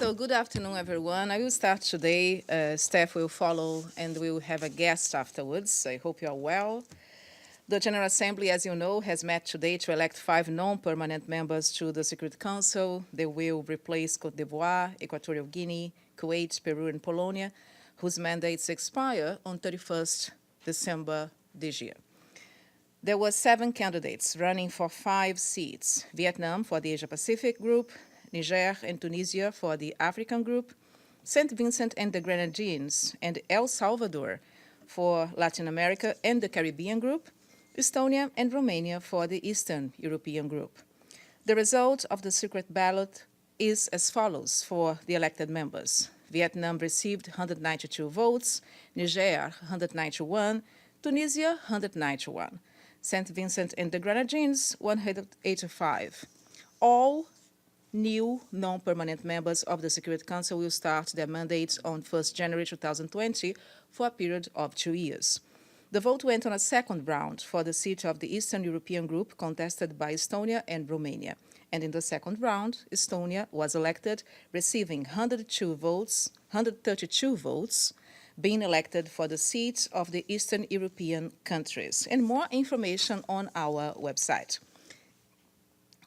So good afternoon, everyone. I will start today. Staff will follow, and we will have a guest afterwards. I hope you are well. The General Assembly, as you know, has met today to elect 5 non-permanent members to the Security Council. They will replace Côte d'Ivoire, Equatorial Guinea, Kuwait, Peru, and Polonia, whose mandates expire on 31st December this year. There were 7 candidates running for 5 seats: Viet Nam for the Asia-Pacific group, Niger and Tunisia for the African group, St. Vincent and the Grenadines and El Salvador for Latin America and the Caribbean group, Estonia and Romania for the Eastern European group. The result of the secret ballot is as follows for the elected members. Vietnam received 192 votes, Niger 191, Tunisia 191, St. Vincent and the Grenadines 185. All new non-permanent members of the Security Council will start their mandates on 1st January 2020 for a period of 2 years. The vote went on a second round for the seat of the Eastern European group contested by Estonia and Romania. And in the second round, Estonia was elected, receiving 132 votes, being elected for the seats of the Eastern European countries. And more information on our website.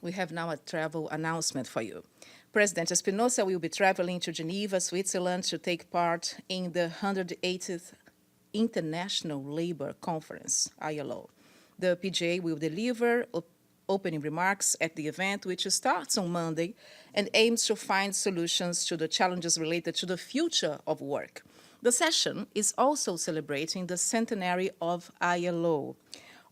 We have now a travel announcement for you. President Espinosa will be traveling to Geneva, Switzerland, to take part in the 180th International Labour Conference, ILO. The PGA will deliver opening remarks at the event, which starts on Monday and aims to find solutions to the challenges related to the future of work. The session is also celebrating the centenary of ILO.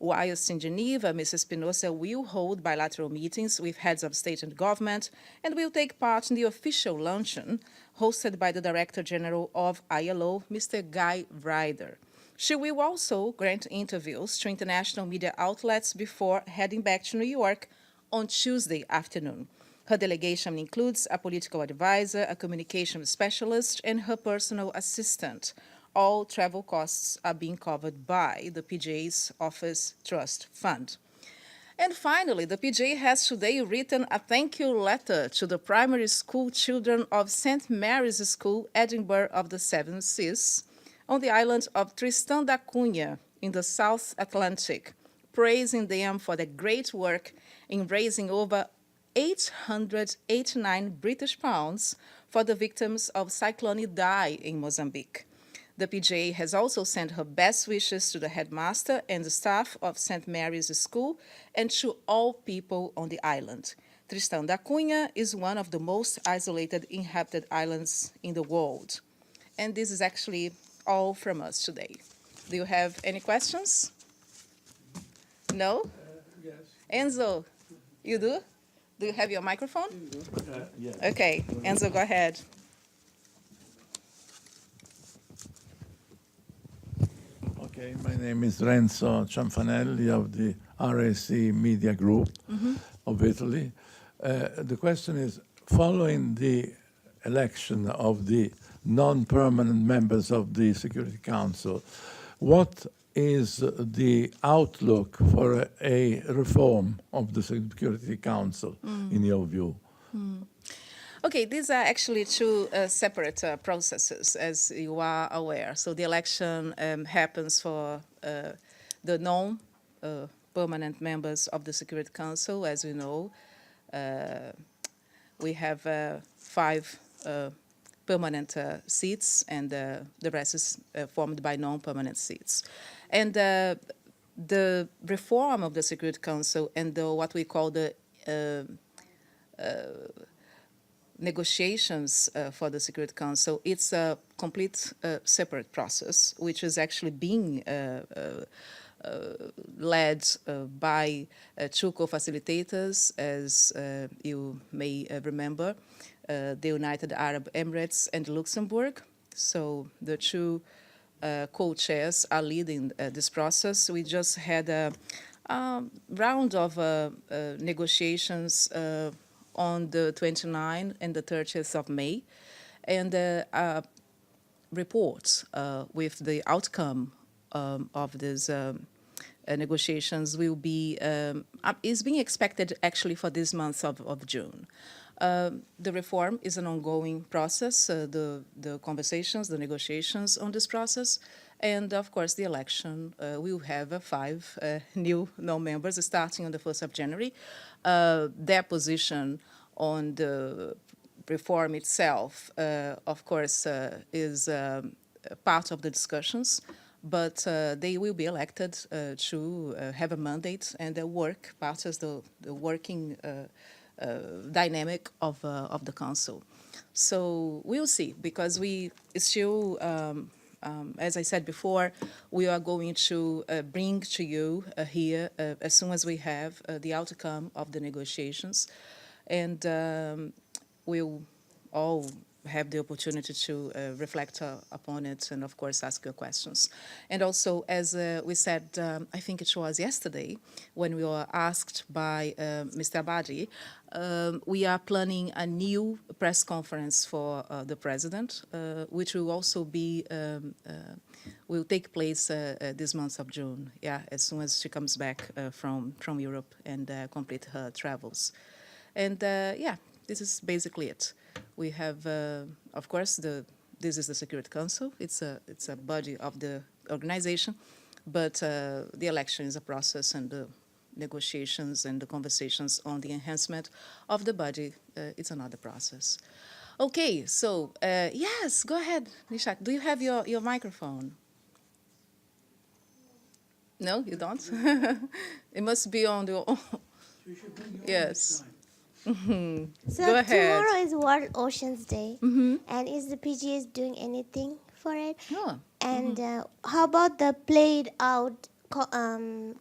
Whilst in Geneva, Ms. Espinosa will hold bilateral meetings with heads of state and government and will take part in the official luncheon hosted by the Director General of ILO, Mr. Guy Ryder. She will also grant interviews to international media outlets before heading back to New York on Tuesday afternoon. Her delegation includes a political advisor, a communication specialist, and her personal assistant. All travel costs are being covered by the PGA's Office Trust Fund. And finally, the PGA has today written a thank you letter to the primary school children of St. Mary's School, Edinburgh of the Seven Seas, on the island of Tristan da Cunha in the South Atlantic, praising them for their great work in raising over 889 British pounds for the victims of Cyclone Idai in Mozambique. The PGA has also sent her best wishes to the headmaster and the staff of St. Mary's School and to all people on the island. Tristan da Cunha is one of the most isolated inhabited islands in the world. And this is actually all from us today. Do you have any questions? No? Yes. Enzo, you do? Do you have your microphone? Yes. Okay, Enzo, go ahead. Okay, my name is Renzo Cianfanelli of the RAC Media Group of Italy. The question is, following the election of the non-permanent members of the Security Council, what is the outlook for a reform of the Security Council, in your view? Okay, these are actually 2 separate processes, as you are aware. So the election happens for the non-permanent members of the Security Council. As we know, we have 5 permanent seats, and the rest is formed by non-permanent seats. And the reform of the Security Council and what we call the negotiations for the Security Council, it's a complete separate process, which is actually being led by 2 co-facilitators, as you may remember, the United Arab Emirates and Luxembourg. So the 2 co-chairs are leading this process. We just had a round of negotiations on the 29th and the 30th of May, and reports with the outcome of these negotiations will be is being expected actually for this month of June. The reform is an ongoing process, the conversations, the negotiations on this process, and of course the election will have 5 new non-members starting on the 1st of January. Their position on the reform itself, of course, is part of the discussions, but they will be elected to have a mandate and work part as the working dynamic of the council. So we'll see, because we still, as I said before, we are going to bring to you here as soon as we have the outcome of the negotiations, and we'll all have the opportunity to reflect upon it and, of course, ask your questions. And also, as we said, I think it was yesterday, when we were asked by Mr. Abadi, we are planning a new press conference for the president, which will also be, will take place this month of June, as soon as she comes back from Europe and complete her travels. And this is basically it. We have, of course, this is the Security Council. It's a body of the organization, but the election is a process, and the negotiations and the conversations on the enhancement of the body, it's another process. Okay, so yes, go ahead, Nishak. Do you have your microphone? No, you don't? It must be on the. Yes. So Go ahead. tomorrow is World Oceans Day, and is the PGA doing anything for it? No. And how about the played out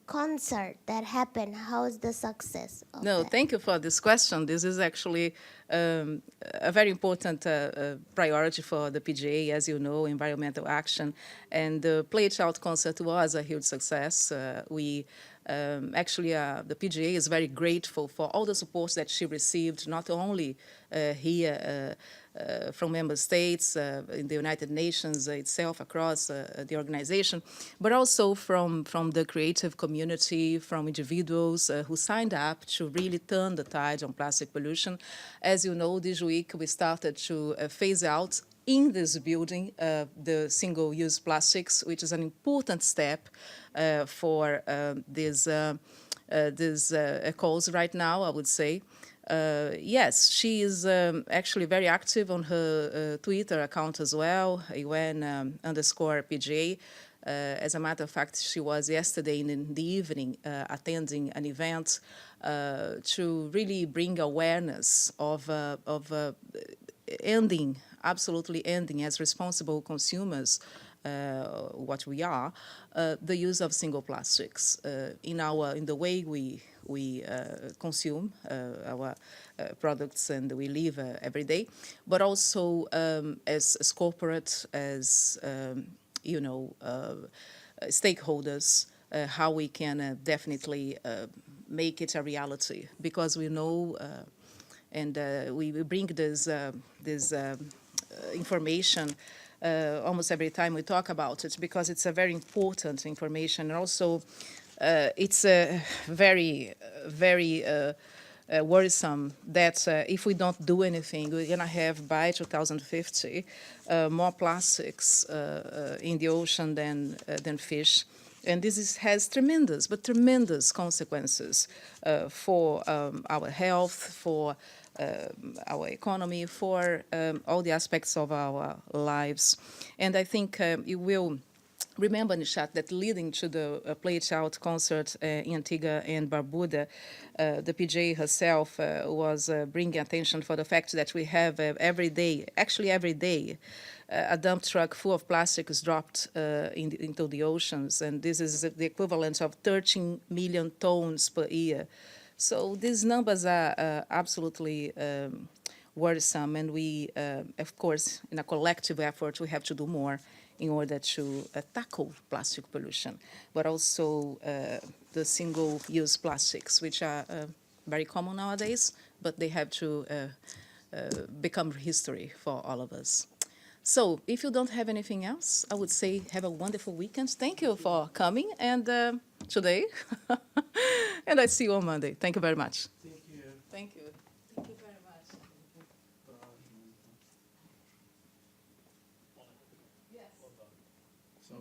concert that happened? How is the success of No, that? thank you for this question. This is actually a very important priority for the PGA, as you know, environmental action. And the Play It Out concert was a huge success. Actually, the PGA is very grateful for all the support that she received, not only here from member states, in the United Nations itself, across the organization, but also from the creative community, from individuals who signed up to really turn the tide on plastic pollution. As you know, this week we started to phase out in this building the single-use plastics, which is an important step for this cause right now, I would say. Yes, she is actually very active on her Twitter account as well, UN_PGA. As a matter of fact, she was yesterday in the evening attending an event to really bring awareness of absolutely ending as responsible consumers, what we are, the use of single plastics in the way we consume our products and we live every day, but also as corporate, as stakeholders, how we can definitely make it a reality, because we know and we bring this information almost every time we talk about it, because it's a very important information. And also, it's very, very worrisome that if we don't do anything, we're going to have by 2050 more plastics in the ocean than fish. And this has tremendous, but tremendous consequences for our health, for our economy, for all the aspects of our lives. And I think you will remember, Nishat, that leading to the Play It Out concert in Antigua and Barbuda, the PJ herself was bringing attention for the fact that we have every day, a dump truck full of plastic is dropped into the oceans, and this is the equivalent of 13 million tons per year. So these numbers are absolutely worrisome, and we, of course, in a collective effort, we have to do more in order to tackle plastic pollution, but also the single-use plastics, which are very common nowadays, but they have to become history for all of us. So if you don't have anything else, I would say have a wonderful weekend. Thank you for coming and today. And I see you on Monday. Thank you very much. Thank you. Thank you. Thank you very much. So